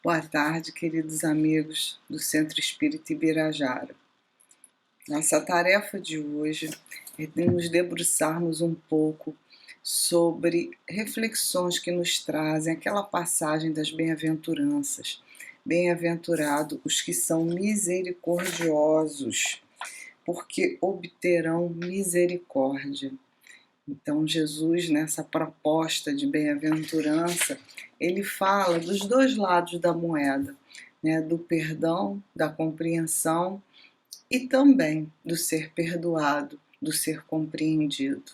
Boa tarde, queridos amigos do Centro Espírita Ibirajara. Nossa tarefa de hoje é nos debruçarmos um pouco sobre reflexões que nos trazem aquela passagem das bem-aventuranças. Bem-aventurados os que são misericordiosos, porque obterão misericórdia. Então, Jesus, nessa proposta de bem-aventurança, ele fala dos dois lados da moeda, né? Do perdão, da compreensão e também do ser perdoado, do ser compreendido.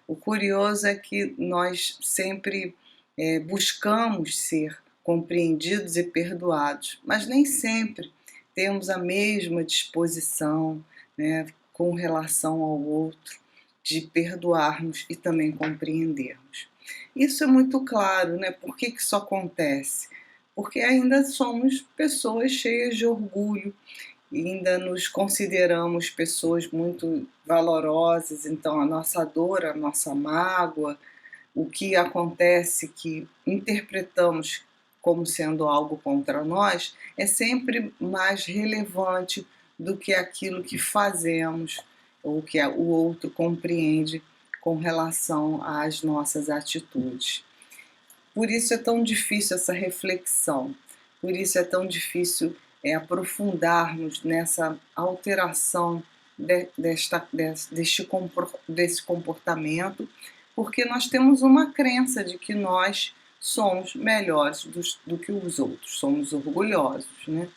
O curioso é que nós sempre buscamos ser compreendidos e perdoados, mas nem sempre temos a mesma disposição, né, com relação ao outro, de perdoarmos e também compreendermos. Isso é muito claro, né? Por que isso acontece? Porque ainda somos pessoas cheias de orgulho, e ainda nos consideramos pessoas muito valorosas, então a nossa dor, a nossa mágoa, o que acontece que interpretamos como sendo algo contra nós, é sempre mais relevante do que aquilo que fazemos ou que o outro compreende com relação às nossas atitudes. Por isso é tão difícil essa reflexão, por isso é tão difícil aprofundarmos nessa alteração desse comportamento, porque nós temos uma crença de que nós somos melhores do que os outros, somos orgulhosos, né?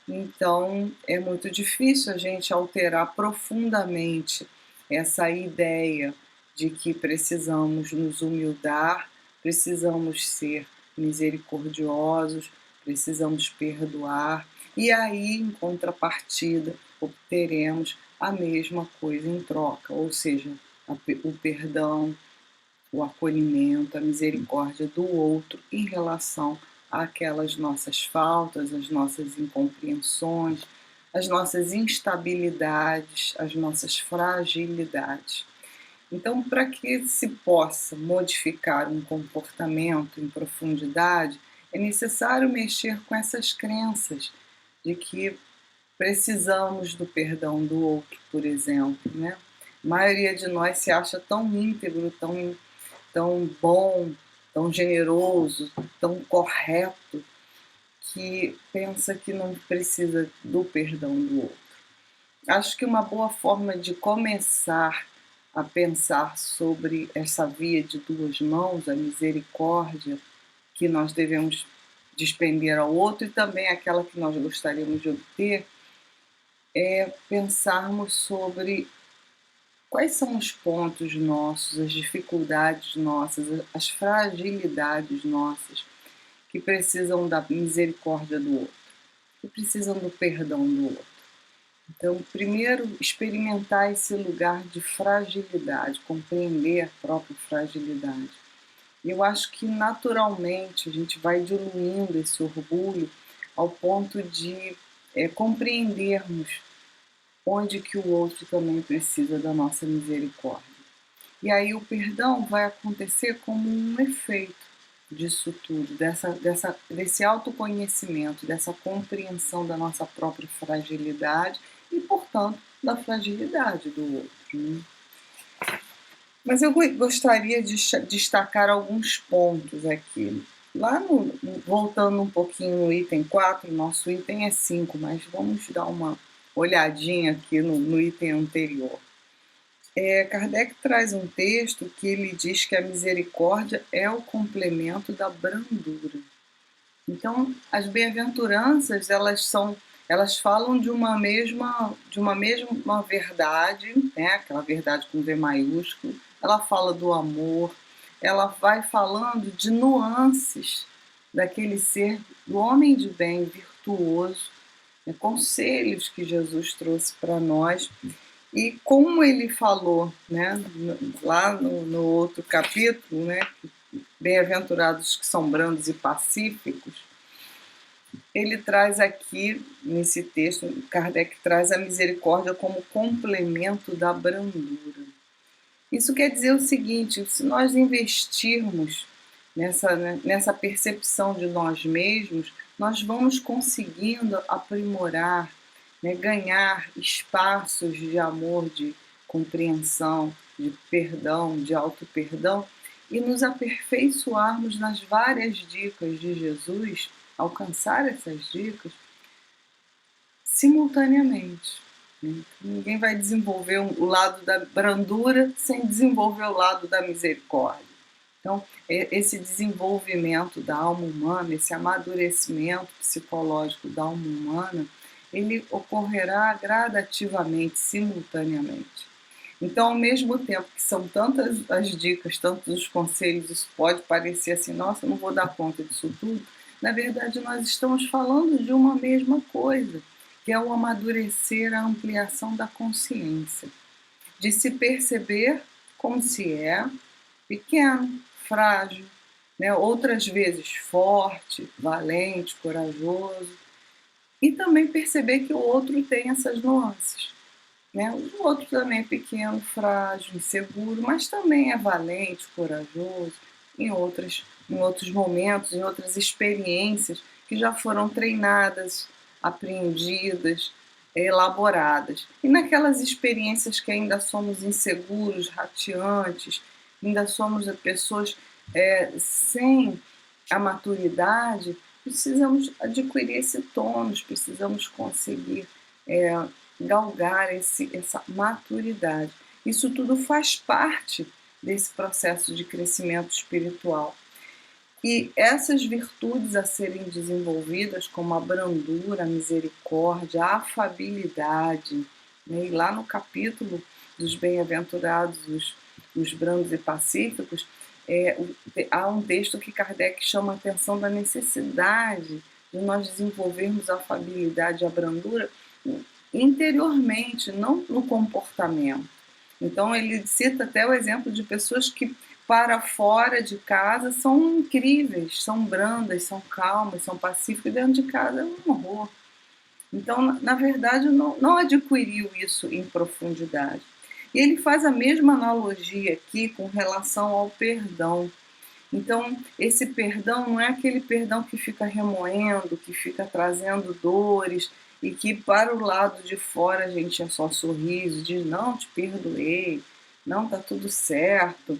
Então é muito difícil a gente alterar profundamente essa ideia de que precisamos nos humildar, precisamos ser misericordiosos, precisamos perdoar, e aí, em contrapartida, obteremos a mesma coisa em troca, ou seja, o perdão, o acolhimento, a misericórdia do outro em relação àquelas nossas faltas, as nossas incompreensões, as nossas instabilidades, as nossas fragilidades. Então, para que se possa modificar um comportamento em profundidade, é necessário mexer com essas crenças de que precisamos do perdão do outro, por exemplo, né? A maioria de nós se acha tão íntegro, tão bom, tão generoso, tão correto, que pensa que não precisa do perdão do outro. Acho que uma boa forma de começar a pensar sobre essa via de duas mãos, a misericórdia que nós devemos despender ao outro e também aquela que nós gostaríamos de obter, é pensarmos sobre quais são os pontos nossos, as dificuldades nossas, as fragilidades nossas que precisam da misericórdia do outro, que precisam do perdão do outro. Então, primeiro, experimentar esse lugar de fragilidade, compreender a própria fragilidade. E eu acho que naturalmente a gente vai diluindo esse orgulho ao ponto de compreendermos onde que o outro também precisa da nossa misericórdia. E aí o perdão vai acontecer como um efeito disso tudo, desse autoconhecimento, dessa compreensão da nossa própria fragilidade e, portanto, da fragilidade do outro, né? Mas eu gostaria de destacar alguns pontos aqui. Lá voltando um pouquinho no item 4, nosso item é 5, mas vamos dar uma olhadinha aqui no item anterior. Kardec traz um texto que ele diz que a misericórdia é o complemento da brandura. Então, as bem-aventuranças, elas falam de uma mesma verdade, né? Aquela verdade com V maiúsculo. Ela fala do amor, ela vai falando de nuances daquele ser, do homem de bem, virtuoso, né? Conselhos que Jesus trouxe para nós. E como ele falou, né, lá no outro capítulo, né, bem-aventurados que são brandos e pacíficos, ele traz aqui, nesse texto, Kardec traz a misericórdia como complemento da brandura. Isso quer dizer o seguinte: se nós investirmos nessa percepção de nós mesmos, nós vamos conseguindo aprimorar, né, ganhar espaços de amor, de compreensão, de perdão, de auto-perdão, e nos aperfeiçoarmos nas várias dicas de Jesus, alcançar essas dicas simultaneamente. Ninguém vai desenvolver o lado da brandura sem desenvolver o lado da misericórdia. Então, esse desenvolvimento da alma humana, esse amadurecimento psicológico da alma humana, ele ocorrerá gradativamente, simultaneamente. Então, ao mesmo tempo que são tantas as dicas, tantos os conselhos, isso pode parecer assim, nossa, eu não vou dar conta disso tudo. Na verdade, nós estamos falando de uma mesma coisa, que é o amadurecer, a ampliação da consciência, de se perceber como se é, pequeno, frágil, né? Outras vezes forte, valente, corajoso, e também perceber que o outro tem essas nuances. Né? O outro também é pequeno, frágil, inseguro, mas também é valente, corajoso, em outros momentos, em outras experiências que já foram treinadas, apreendidas, elaboradas. E naquelas experiências que ainda somos inseguros, rateantes, ainda somos pessoas sem a maturidade, precisamos adquirir esse tônus, precisamos conseguir galgar essa maturidade. Isso tudo faz parte desse processo de crescimento espiritual. E essas virtudes a serem desenvolvidas, como a brandura, a misericórdia, a afabilidade, né? E lá no capítulo dos bem-aventurados, os brandos e pacíficos, há um texto que Kardec chama a atenção da necessidade de nós desenvolvermos a afabilidade e a brandura interiormente, não no comportamento. Então ele cita até o exemplo de pessoas que para fora de casa são incríveis, são brandas, são calmas, são pacíficas, e dentro de casa é um horror. Então, na verdade, não adquiriu isso em profundidade. E ele faz a mesma analogia aqui com relação ao perdão. Então, esse perdão não é aquele perdão que fica remoendo, que fica trazendo dores e que para o lado de fora a gente é só sorriso, diz não, te perdoei, não, tá tudo certo.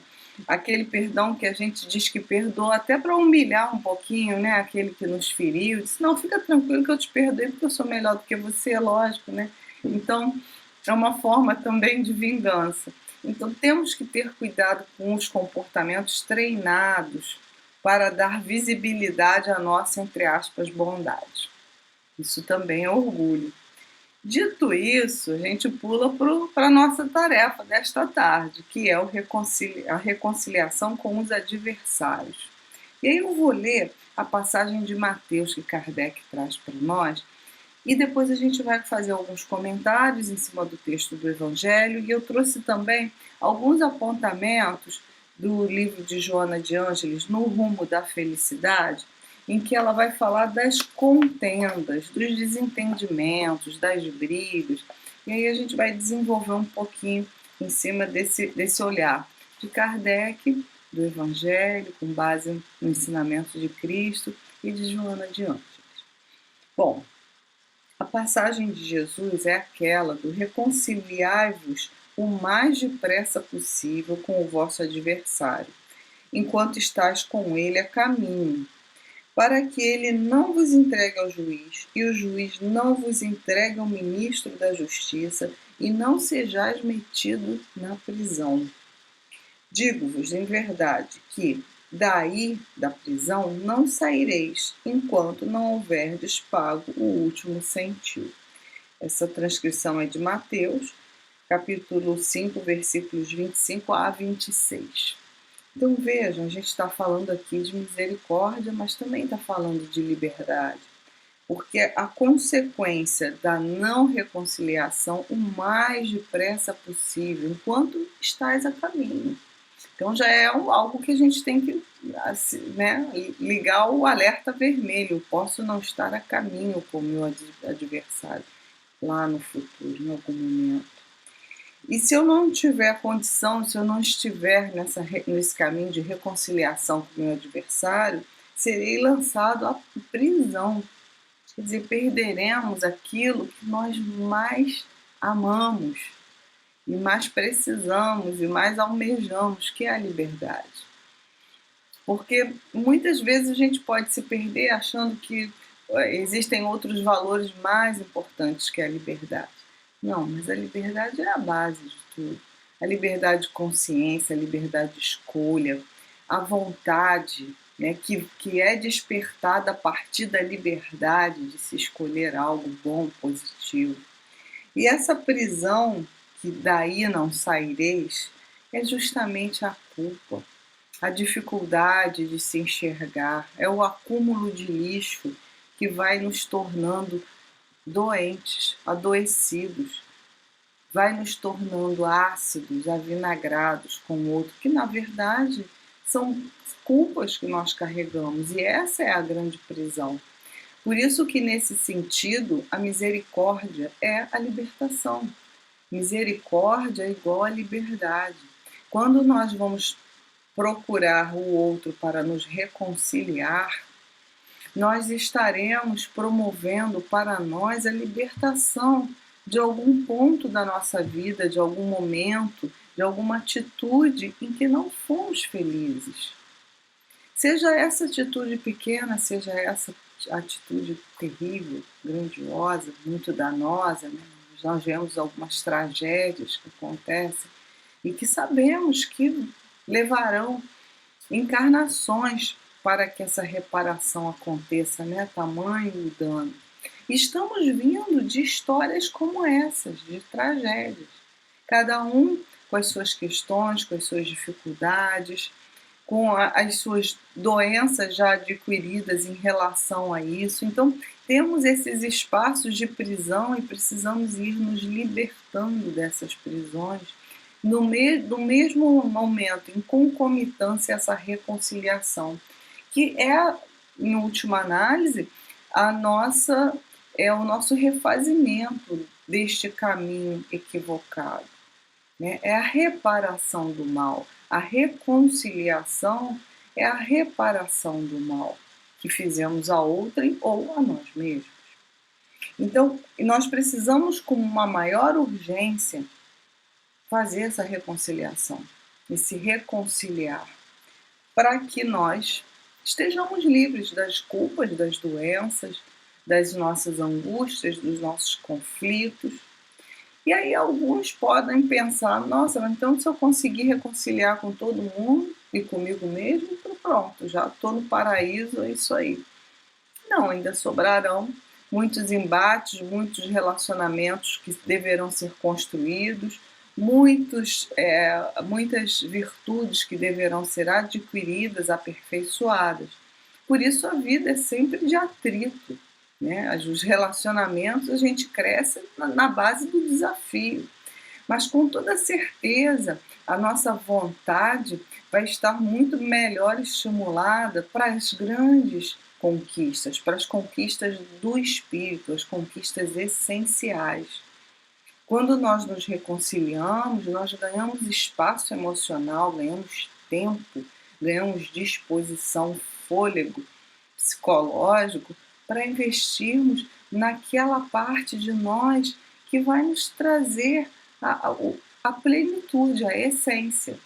Aquele perdão que a gente diz que perdoa até para humilhar um pouquinho, né? Aquele que nos feriu, diz, não, fica tranquilo que eu te perdoei porque eu sou melhor do que você, lógico, né? Então, é uma forma também de vingança. Então, temos que ter cuidado com os comportamentos treinados para dar visibilidade à nossa, entre aspas, bondade. Isso também é orgulho. Dito isso, a gente pula para a nossa tarefa desta tarde, que é a reconciliação com os adversários. E aí eu vou ler a passagem de Mateus que Kardec traz para nós, e depois a gente vai fazer alguns comentários em cima do texto do Evangelho, e eu trouxe também alguns apontamentos do livro de Joana de Ângeles, No Rumo da Felicidade, em que ela vai falar das contendas, dos desentendimentos, das brigas, e aí a gente vai desenvolver um pouquinho em cima desse olhar de Kardec, do Evangelho, com base no ensinamento de Cristo e de Joana de Ângeles. Bom, a passagem de Jesus é aquela do reconciliai-vos o mais depressa possível com o vosso adversário, enquanto estáis com ele a caminho, para que ele não vos entregue ao juiz, e o juiz não vos entregue ao ministro da justiça, e não sejais metido na prisão. Digo-vos em verdade que, daí da prisão, não saireis, enquanto não houverdes pago o último centil. Essa transcrição é de Mateus, capítulo 5, versículos 25 a 26. Então vejam, a gente está falando aqui de misericórdia, mas também está falando de liberdade. Porque a consequência da não reconciliação o mais depressa possível, enquanto estás a caminho. Então já é algo que a gente tem que né, ligar o alerta vermelho. Eu posso não estar a caminho com o meu adversário lá no futuro, em algum momento. E se eu não tiver condição, se eu não estiver nesse caminho de reconciliação com o meu adversário, serei lançado à prisão. Quer dizer, perderemos aquilo que nós mais amamos e mais precisamos e mais almejamos, que é a liberdade. Porque muitas vezes a gente pode se perder achando que existem outros valores mais importantes que a liberdade. Não, mas a liberdade é a base de tudo. A liberdade de consciência, a liberdade de escolha, a vontade, né, que é despertada a partir da liberdade de se escolher algo bom, positivo. E essa prisão, que daí não saireis, é justamente a culpa, a dificuldade de se enxergar, é o acúmulo de lixo que vai nos tornando doentes, adoecidos, vai nos tornando ácidos, avinagrados com o outro, que na verdade são culpas que nós carregamos, e essa é a grande prisão. Por isso que nesse sentido a misericórdia é a libertação. Misericórdia é igual a liberdade. Quando nós vamos procurar o outro para nos reconciliar, nós estaremos promovendo para nós a libertação de algum ponto da nossa vida, de algum momento, de alguma atitude em que não fomos felizes. Seja essa atitude pequena, seja essa atitude terrível, grandiosa, muito danosa, né? Nós vemos algumas tragédias que acontecem e que sabemos que levarão encarnações para que essa reparação aconteça, né? Tamanho o dano. Estamos vindo de histórias como essas, de tragédias. Cada um com as suas questões, com as suas dificuldades, com as suas doenças já adquiridas em relação a isso. Então, temos esses espaços de prisão e precisamos ir nos libertando dessas prisões no mesmo momento, em concomitância essa reconciliação, que é, em última análise, o nosso refazimento deste caminho equivocado, né? É a reparação do mal. A reconciliação é a reparação do mal que fizemos a outrem ou a nós mesmos. Então, nós precisamos, com uma maior urgência, fazer essa reconciliação e se reconciliar para que nós estejamos livres das culpas, das doenças, das nossas angústias, dos nossos conflitos. E aí alguns podem pensar, nossa, mas então se eu conseguir reconciliar com todo mundo e comigo mesmo, então pronto, já estou no paraíso, é isso aí. Não, ainda sobrarão muitos embates, muitos relacionamentos que deverão ser construídos, muitas virtudes que deverão ser adquiridas, aperfeiçoadas. Por isso a vida é sempre de atrito, né? Os relacionamentos a gente cresce na base do desafio, mas com toda certeza a nossa vontade vai estar muito melhor estimulada para as grandes conquistas, para as conquistas do espírito, as conquistas essenciais. Quando nós nos reconciliamos, nós ganhamos espaço emocional, ganhamos tempo, ganhamos disposição, fôlego psicológico para investirmos naquela parte de nós que vai nos trazer a plenitude, a essência.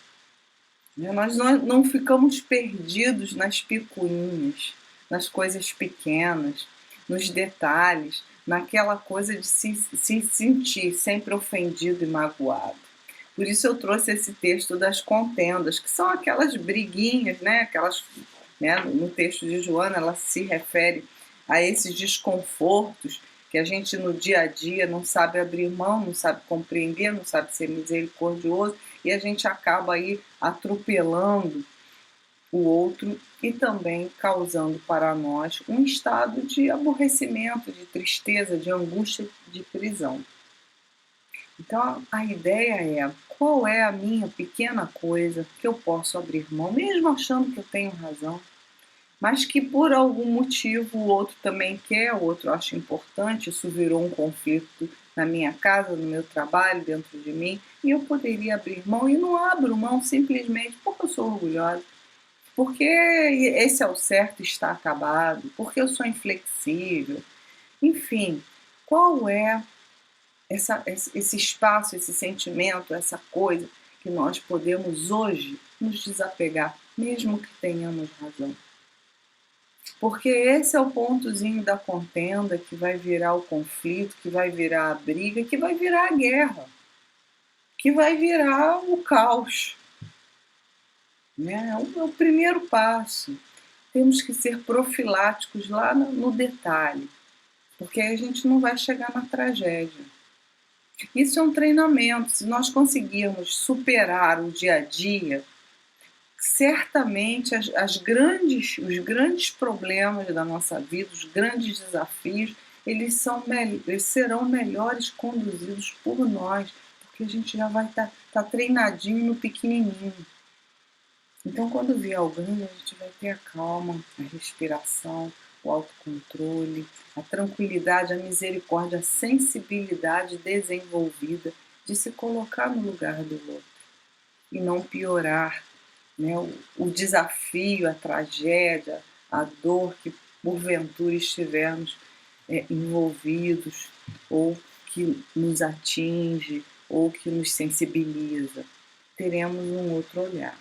Nós não ficamos perdidos nas picuinhas, nas coisas pequenas, nos detalhes, naquela coisa de se sentir sempre ofendido e magoado. Por isso eu trouxe esse texto das contendas, que são aquelas briguinhas, né? No texto de Joana, ela se refere a esses desconfortos que a gente no dia a dia não sabe abrir mão, não sabe compreender, não sabe ser misericordioso, e a gente acaba aí atropelando o outro e também causando para nós um estado de aborrecimento, de tristeza, de angústia, de prisão. Então a ideia é, qual é a minha pequena coisa que eu posso abrir mão, mesmo achando que eu tenho razão, mas que por algum motivo o outro também quer, o outro acha importante, isso virou um conflito na minha casa, no meu trabalho, dentro de mim, e eu poderia abrir mão, e não abro mão simplesmente porque eu sou orgulhosa, porque esse é o certo, está acabado, porque eu sou inflexível. Enfim, qual é esse espaço, esse sentimento, essa coisa que nós podemos hoje nos desapegar, mesmo que tenhamos razão? Porque esse é o pontozinho da contenda que vai virar o conflito, que vai virar a briga, que vai virar a guerra, que vai virar o caos. Né? É o primeiro passo. Temos que ser profiláticos lá no detalhe, porque aí a gente não vai chegar na tragédia. Isso é um treinamento. Se nós conseguirmos superar o dia a dia, certamente os grandes problemas da nossa vida, os grandes desafios, eles serão melhores conduzidos por nós, porque a gente já vai estar treinadinho no pequenininho. Então, quando vier o grande, a gente vai ter a calma, a respiração, o autocontrole, a tranquilidade, a misericórdia, a sensibilidade desenvolvida de se colocar no lugar do outro e não piorar, né, o desafio, a tragédia, a dor que porventura estivermos envolvidos ou que nos atinge ou que nos sensibiliza. Teremos um outro olhar.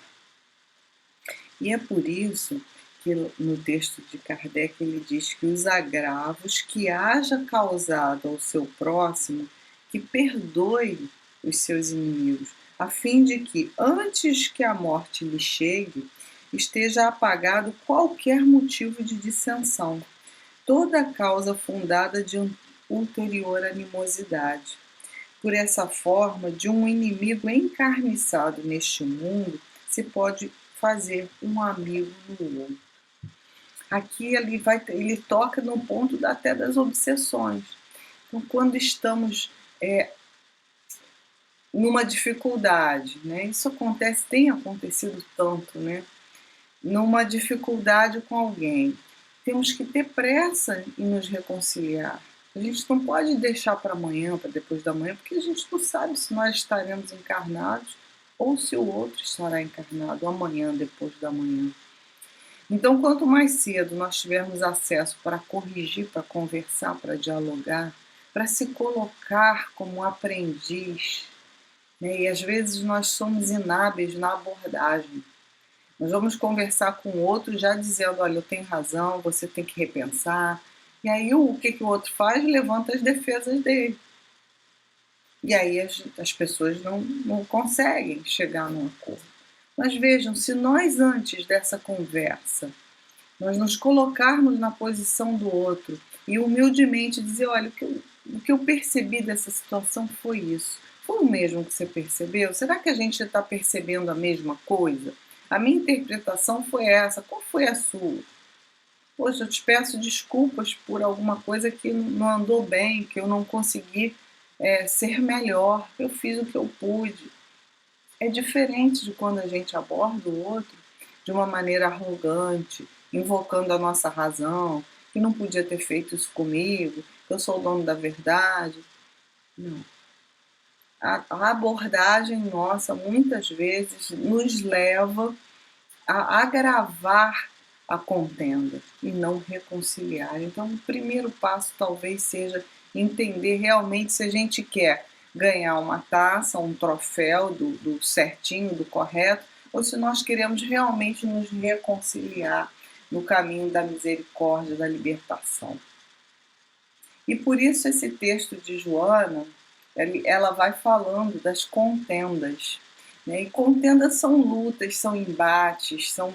E é por isso que no texto de Kardec ele diz que os agravos que haja causado ao seu próximo, que perdoe os seus inimigos, a fim de que, antes que a morte lhe chegue, esteja apagado qualquer motivo de dissensão, toda causa fundada de ulterior animosidade. Por essa forma, de um inimigo encarniçado neste mundo, se pode fazer um amigo no outro. Aqui ele toca no ponto até das obsessões. Então, quando estamos numa dificuldade, né? Isso acontece, tem acontecido tanto, né? Numa dificuldade com alguém, temos que ter pressa em nos reconciliar. A gente não pode deixar para amanhã, para depois da manhã, porque a gente não sabe se nós estaremos encarnados ou se o outro estará encarnado amanhã, depois da manhã. Então, quanto mais cedo nós tivermos acesso para corrigir, para conversar, para dialogar, para se colocar como aprendiz, né? E às vezes nós somos inábeis na abordagem. Nós vamos conversar com o outro já dizendo, olha, eu tenho razão, você tem que repensar. E aí o que o outro faz? Levanta as defesas dele. E aí as pessoas não conseguem chegar num acordo. Mas vejam, se nós antes dessa conversa, nós nos colocarmos na posição do outro e humildemente dizer, olha, o que eu percebi dessa situação foi isso. Foi o mesmo que você percebeu? Será que a gente está percebendo a mesma coisa? A minha interpretação foi essa. Qual foi a sua? Poxa, eu te peço desculpas por alguma coisa que não andou bem, que eu não consegui ser melhor. Eu fiz o que eu pude. É diferente de quando a gente aborda o outro de uma maneira arrogante, invocando a nossa razão, que não podia ter feito isso comigo, que eu sou o dono da verdade. Não. A abordagem nossa, muitas vezes, nos leva a agravar a contenda e não reconciliar. Então, o primeiro passo talvez seja entender realmente se a gente quer ganhar uma taça, um troféu do certinho, do correto, ou se nós queremos realmente nos reconciliar no caminho da misericórdia, da libertação. E por isso esse texto de Joana, ela vai falando das contendas. Né? E contendas são lutas, são embates, são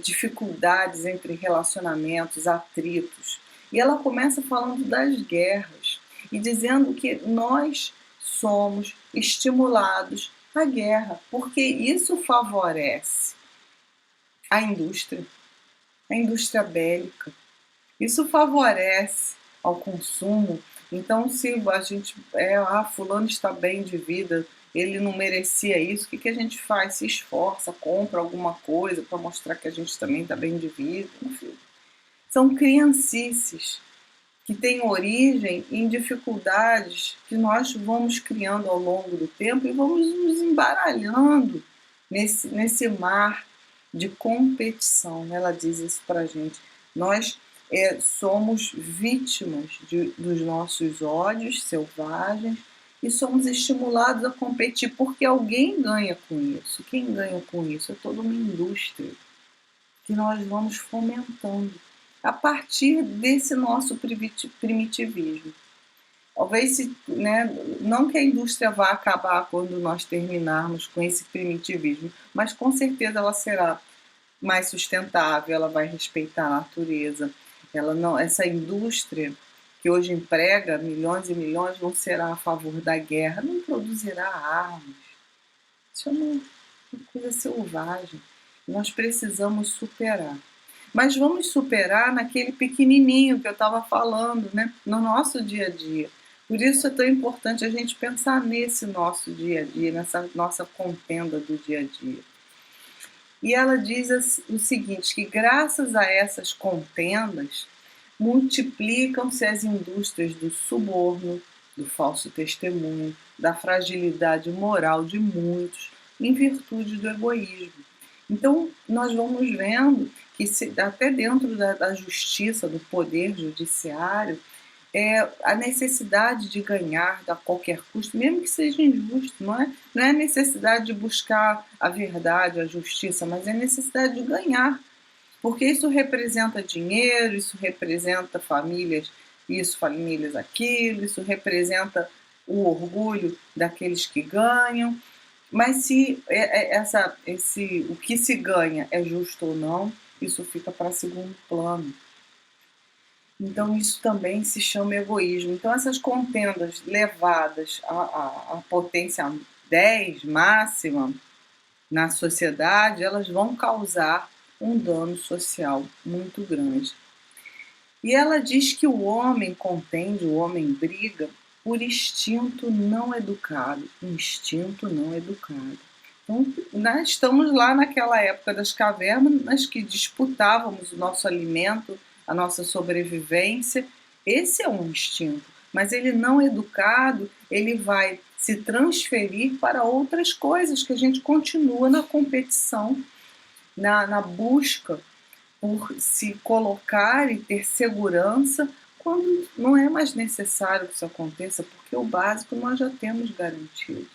dificuldades entre relacionamentos, atritos. E ela começa falando das guerras e dizendo que nós somos estimulados à guerra, porque isso favorece a indústria bélica. Isso favorece ao consumo. Então, se a gente fulano está bem de vida, ele não merecia isso, o que a gente faz? Se esforça, compra alguma coisa para mostrar que a gente também está bem de vida, enfim. São criancices. que tem origem em dificuldades que nós vamos criando ao longo do tempo e vamos nos embaralhando nesse mar de competição. Ela diz isso para a gente. Nós somos vítimas dos nossos ódios selvagens e somos estimulados a competir porque alguém ganha com isso. Quem ganha com isso é toda uma indústria que nós vamos fomentando a partir desse nosso primitivismo. Talvez, não que a indústria vá acabar quando nós terminarmos com esse primitivismo, mas com certeza ela será mais sustentável, ela vai respeitar a natureza. Essa indústria que hoje emprega milhões e milhões não será a favor da guerra, não produzirá armas. Isso é uma coisa selvagem. Nós precisamos superar. Mas vamos superar naquele pequenininho que eu estava falando, no nosso dia a dia. Por isso é tão importante a gente pensar nesse nosso dia a dia, nessa nossa contenda do dia a dia. E ela diz o seguinte, que graças a essas contendas, multiplicam-se as indústrias do suborno, do falso testemunho, da fragilidade moral de muitos, em virtude do egoísmo. Então, nós vamos vendo que até dentro da justiça, do poder judiciário, a necessidade de ganhar a qualquer custo, mesmo que seja injusto, não é a necessidade de buscar a verdade, a justiça, mas é a necessidade de ganhar, porque isso representa dinheiro, isso representa famílias, aquilo, isso representa o orgulho daqueles que ganham. Mas se o que se ganha é justo ou não, isso fica para segundo plano. Então isso também se chama egoísmo. Então essas contendas levadas à potência 10 máxima na sociedade, elas vão causar um dano social muito grande. E ela diz que o homem contende, o homem briga por instinto não educado. Instinto não educado. Então, nós estamos lá naquela época das cavernas que disputávamos o nosso alimento, a nossa sobrevivência. Esse é um instinto, mas ele não educado, ele vai se transferir para outras coisas, que a gente continua na competição, na busca por se colocar e ter segurança, quando não é mais necessário que isso aconteça, porque o básico nós já temos garantido.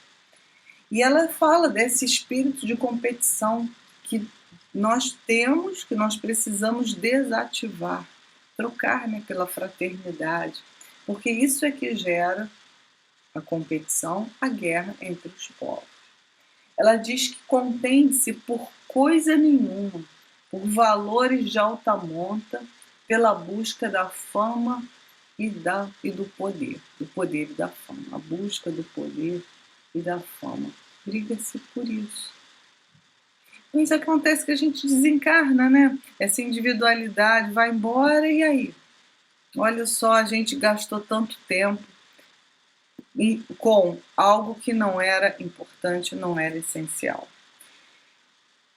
E ela fala desse espírito de competição que nós temos, que nós precisamos desativar, trocar pela fraternidade, porque isso é que gera a competição, a guerra entre os povos. Ela diz que contende-se por coisa nenhuma, por valores de alta monta, pela busca da fama e do poder e da fama, a busca do poder e da fama. Briga-se por isso. Mas acontece que a gente desencarna, Essa individualidade vai embora e aí? Olha só, a gente gastou tanto tempo com algo que não era importante, não era essencial.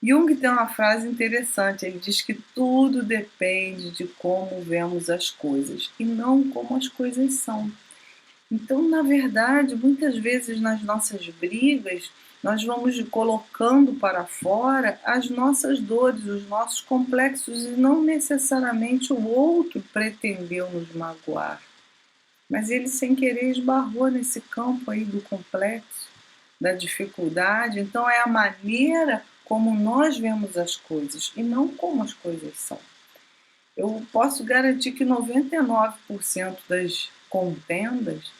Jung tem uma frase interessante, ele diz que tudo depende de como vemos as coisas e não como as coisas são. Então, na verdade, muitas vezes nas nossas brigas, nós vamos colocando para fora as nossas dores, os nossos complexos, e não necessariamente o outro pretendeu nos magoar. Mas ele, sem querer, esbarrou nesse campo aí do complexo, da dificuldade. Então, é a maneira como nós vemos as coisas e não como as coisas são. Eu posso garantir que 99% das contendas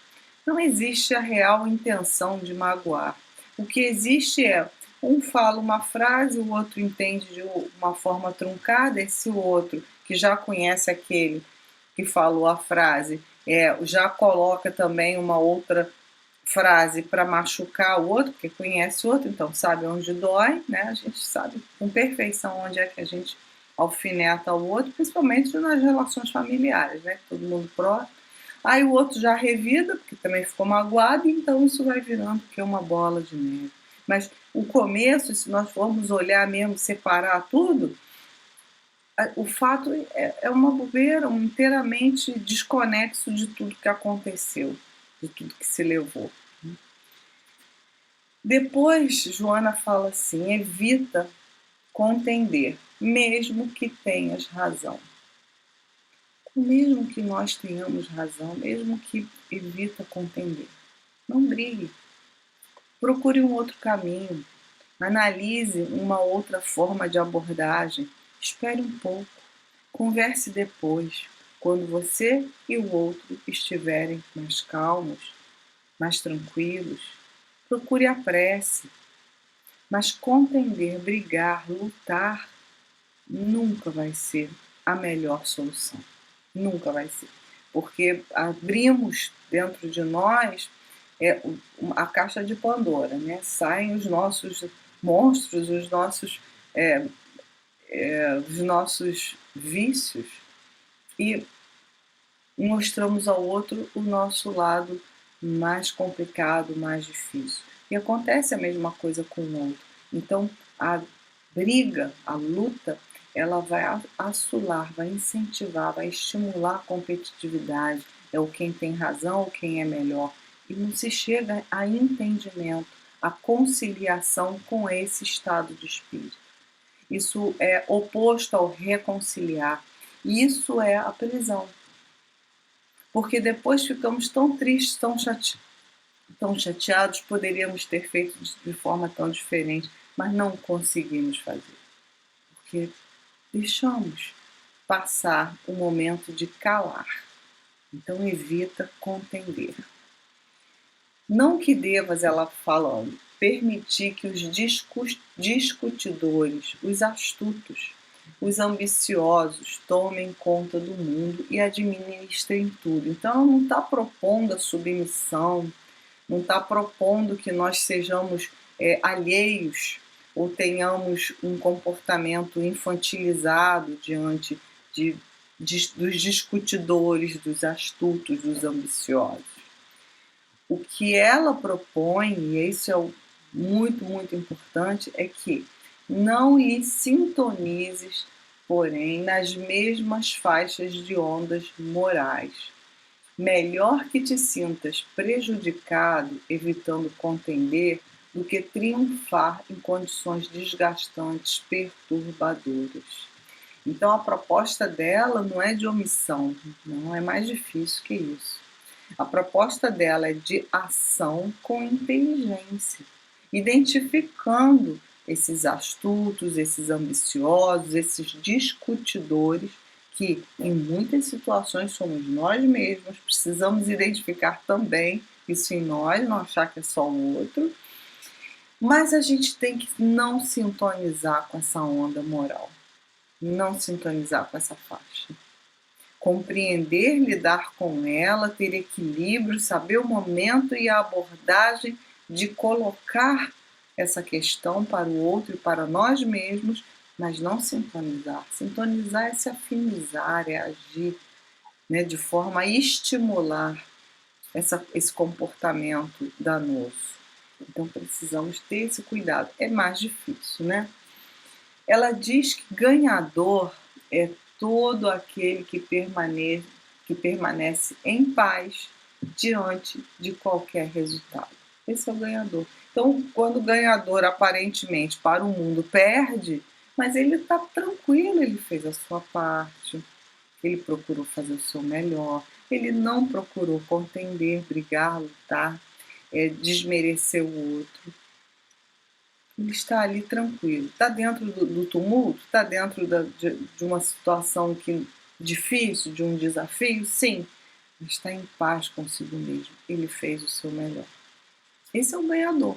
não existe a real intenção de magoar. O que existe é, um fala uma frase, o outro entende de uma forma truncada, esse outro, que já conhece aquele que falou a frase, já coloca também uma outra frase para machucar o outro, porque conhece o outro, então sabe onde dói, A gente sabe com perfeição onde é que a gente alfineta o outro, principalmente nas relações familiares, Todo mundo próximo. Aí o outro já revida, porque também ficou magoado, então isso vai virando que é uma bola de neve. Mas o começo, se nós formos olhar mesmo, separar tudo, o fato é uma bobeira, inteiramente desconexo de tudo que aconteceu, de tudo que se levou. Depois, Joana fala assim: evita contender, mesmo que tenhas razão. Mesmo que nós tenhamos razão, mesmo que evita contender, não brigue. Procure um outro caminho, analise uma outra forma de abordagem, espere um pouco, converse depois, quando você e o outro estiverem mais calmos, mais tranquilos. Procure a prece, mas contender, brigar, lutar, nunca vai ser a melhor solução. Nunca vai ser. Porque abrimos dentro de nós a caixa de Pandora, né? Saem os nossos monstros, os nossos vícios e mostramos ao outro o nosso lado mais complicado, mais difícil. E acontece a mesma coisa com o outro. Então, a briga, a luta, ela vai assolar, vai incentivar, vai estimular a competitividade. É o quem tem razão, o quem é melhor. E não se chega a entendimento, a conciliação com esse estado de espírito. Isso é oposto ao reconciliar. Isso é a prisão. Porque depois ficamos tão tristes, tão chateados, poderíamos ter feito de forma tão diferente, mas não conseguimos fazer. Porque deixamos passar o momento de calar. Então evita contender. Não que devas, ela falando, permitir que os discutidores, os astutos, os ambiciosos tomem conta do mundo e administrem tudo. Então ela não está propondo a submissão, não está propondo que nós sejamos alheios ou tenhamos um comportamento infantilizado diante dos discutidores, dos astutos, dos ambiciosos. O que ela propõe, e isso é muito, muito importante, é que não lhe sintonizes, porém, nas mesmas faixas de ondas morais. Melhor que te sintas prejudicado, evitando contender, do que triunfar em condições desgastantes, perturbadoras. Então, a proposta dela não é de omissão, não é mais difícil que isso. A proposta dela é de ação com inteligência, identificando esses astutos, esses ambiciosos, esses discutidores, que em muitas situações somos nós mesmos, precisamos identificar também isso em nós, não achar que é só o outro, mas a gente tem que não sintonizar com essa onda moral, não sintonizar com essa faixa. Compreender, lidar com ela, ter equilíbrio, saber o momento e a abordagem de colocar essa questão para o outro e para nós mesmos, mas não sintonizar. Sintonizar é se afinizar, é agir, né, de forma a estimular esse comportamento danoso. Então precisamos ter esse cuidado. É mais difícil, né? Ela diz que ganhador é todo aquele que permanece em paz diante de qualquer resultado. Esse é o ganhador. Então, quando o ganhador aparentemente para o mundo perde, mas ele está tranquilo, ele fez a sua parte, ele procurou fazer o seu melhor, ele não procurou contender, brigar, lutar, desmerecer o outro. Ele está ali tranquilo. Está dentro do tumulto? Está dentro de uma situação difícil, de um desafio? Sim. Mas está em paz consigo mesmo. Ele fez o seu melhor. Esse é o ganhador.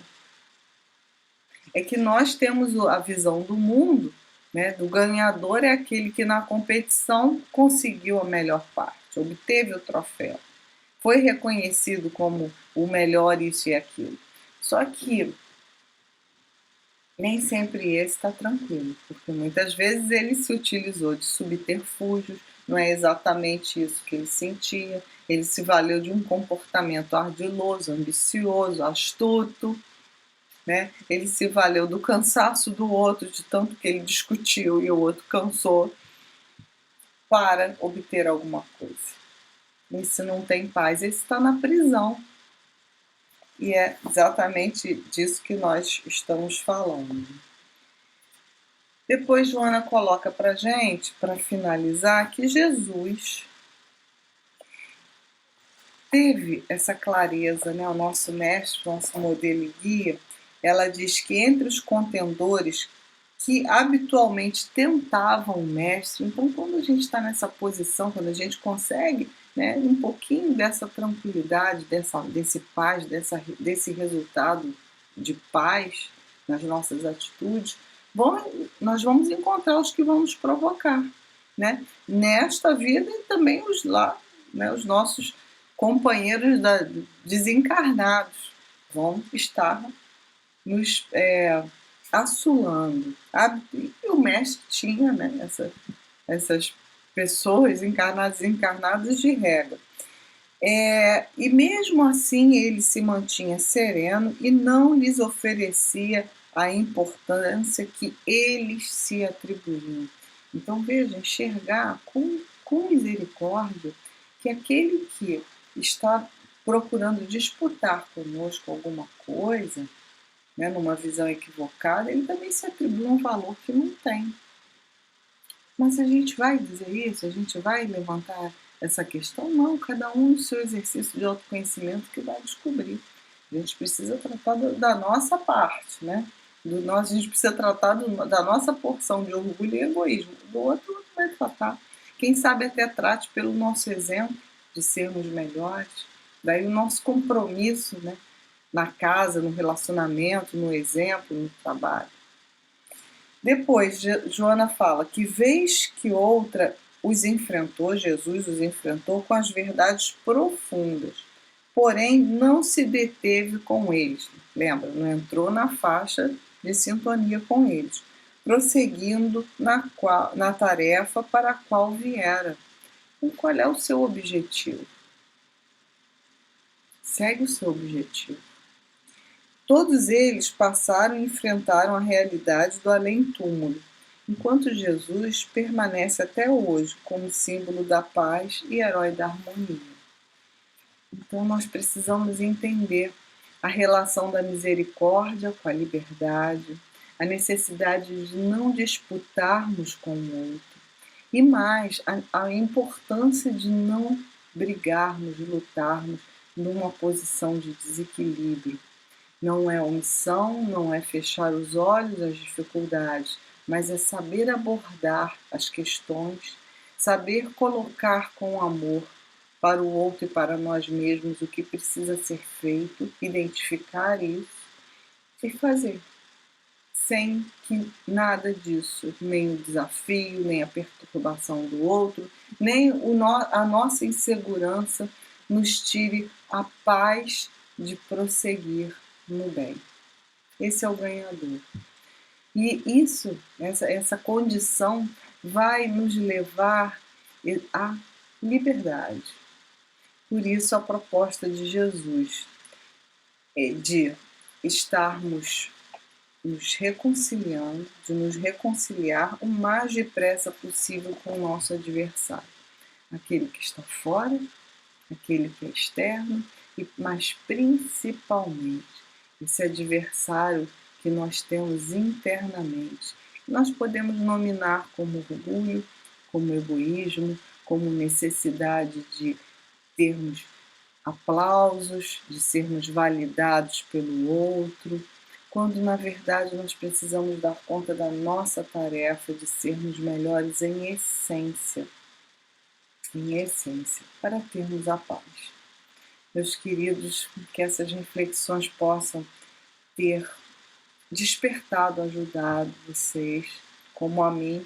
É que nós temos a visão do mundo, né? Do ganhador é aquele que na competição conseguiu a melhor parte, obteve o troféu, foi reconhecido como o melhor isso e aquilo. Só que nem sempre esse está tranquilo, porque muitas vezes ele se utilizou de subterfúgios, não é exatamente isso que ele sentia, ele se valeu de um comportamento ardiloso, ambicioso, astuto, né? Ele se valeu do cansaço do outro, de tanto que ele discutiu e o outro cansou. para obter alguma coisa. Esse não tem paz, esse está na prisão. E é exatamente disso que nós estamos falando. Depois, Joana coloca para gente, para finalizar, que Jesus teve essa clareza, né? O nosso mestre, nosso modelo e guia, ela diz que entre os contendores que habitualmente tentavam o mestre, então quando a gente está nessa posição, quando a gente consegue, né, um pouquinho dessa tranquilidade, desse paz, desse resultado de paz nas nossas atitudes, nós vamos encontrar os que vão nos provocar, né? Nesta vida e também os lá, né, os nossos companheiros desencarnados vão estar nos assolando. E o mestre tinha, né, essas pessoas encarnadas e desencarnadas de regra. E mesmo assim ele se mantinha sereno e não lhes oferecia a importância que eles se atribuíam. Então veja, enxergar com misericórdia que aquele que está procurando disputar conosco alguma coisa, né, numa visão equivocada, ele também se atribui um valor que não tem. Mas a gente vai dizer isso? A gente vai levantar essa questão? Não, cada um no seu exercício de autoconhecimento que vai descobrir. A gente precisa tratar da nossa parte, né? A gente precisa tratar da nossa porção de orgulho e egoísmo. Do outro vai tratar. Quem sabe até trate pelo nosso exemplo de sermos melhores. Daí o nosso compromisso, né? Na casa, no relacionamento, no exemplo, no trabalho. Depois, Joana fala que vez que outra os enfrentou, Jesus os enfrentou com as verdades profundas, porém não se deteve com eles. Lembra, não entrou na faixa de sintonia com eles, prosseguindo na tarefa para a qual viera. E qual é o seu objetivo? Segue o seu objetivo. Todos eles passaram e enfrentaram a realidade do além-túmulo, enquanto Jesus permanece até hoje como símbolo da paz e herói da harmonia. Então nós precisamos entender a relação da misericórdia com a liberdade, a necessidade de não disputarmos com o outro e mais, a importância de não brigarmos, de lutarmos numa posição de desequilíbrio. Não é omissão, não é fechar os olhos às dificuldades, mas é saber abordar as questões, saber colocar com amor para o outro e para nós mesmos o que precisa ser feito, identificar isso e fazer. Sem que nada disso, nem o desafio, nem a perturbação do outro, nem a nossa insegurança nos tire a paz de prosseguir no bem. Esse é o ganhador. E isso, essa condição vai nos levar à liberdade. Por isso a proposta de Jesus é de estarmos nos reconciliando, de nos reconciliar o mais depressa possível com o nosso adversário. Aquele que está fora, aquele que é externo, mas principalmente esse adversário que nós temos internamente. Nós podemos nominar como orgulho, como egoísmo, como necessidade de termos aplausos, de sermos validados pelo outro, quando na verdade nós precisamos dar conta da nossa tarefa de sermos melhores em essência, para termos a paz. Meus queridos, que essas reflexões possam ter despertado, ajudado vocês, como a mim,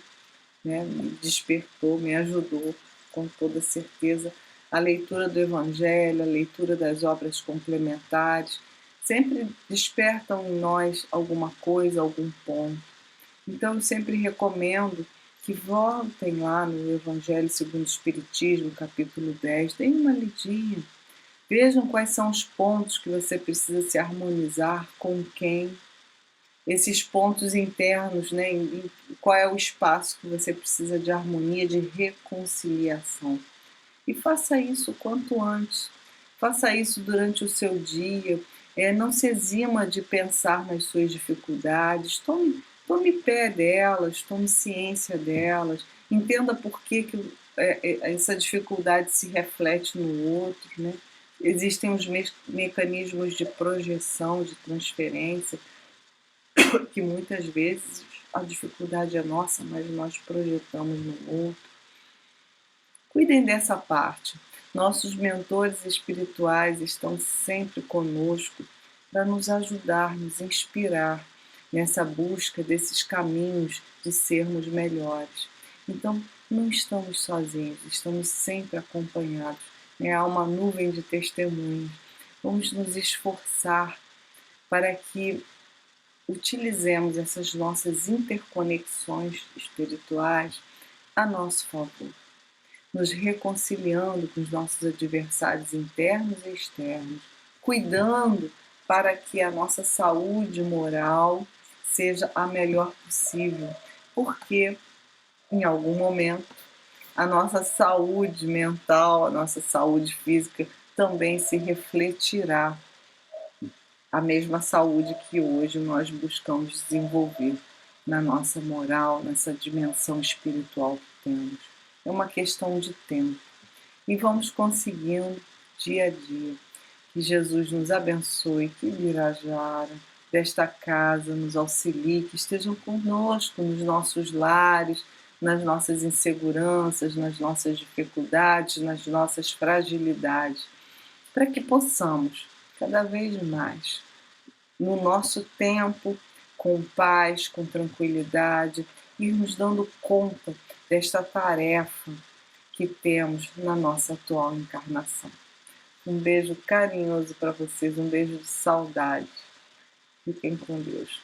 né, me despertou, me ajudou, com toda certeza. A leitura do Evangelho, a leitura das obras complementares, sempre despertam em nós alguma coisa, algum ponto. Então, eu sempre recomendo que voltem lá no Evangelho segundo o Espiritismo, capítulo 10, deem uma lidinha. Vejam quais são os pontos que você precisa se harmonizar com quem, esses pontos internos, né? Em qual é o espaço que você precisa de harmonia, de reconciliação. E faça isso o quanto antes. Faça isso durante o seu dia. Não se exima de pensar nas suas dificuldades. Tome pé delas, tome ciência delas. Entenda por que essa dificuldade se reflete no outro, né? Existem os mecanismos de projeção, de transferência, que muitas vezes a dificuldade é nossa, mas nós projetamos no outro. Cuidem dessa parte. Nossos mentores espirituais estão sempre conosco para nos ajudar, nos inspirar nessa busca desses caminhos de sermos melhores. Então, não estamos sozinhos, estamos sempre acompanhados. Há uma nuvem de testemunhos. Vamos nos esforçar para que utilizemos essas nossas interconexões espirituais a nosso favor, nos reconciliando com os nossos adversários internos e externos, cuidando para que a nossa saúde moral seja a melhor possível, porque em algum momento a nossa saúde mental, a nossa saúde física também se refletirá a mesma saúde que hoje nós buscamos desenvolver na nossa moral, nessa dimensão espiritual que temos. É uma questão de tempo. E vamos conseguindo dia a dia. Que Jesus nos abençoe, que Birajara, desta casa, nos auxilie, que estejam conosco nos nossos lares, nas nossas inseguranças, nas nossas dificuldades, nas nossas fragilidades, para que possamos, cada vez mais, no nosso tempo, com paz, com tranquilidade, irmos dando conta desta tarefa que temos na nossa atual encarnação. Um beijo carinhoso para vocês, um beijo de saudade. Fiquem com Deus.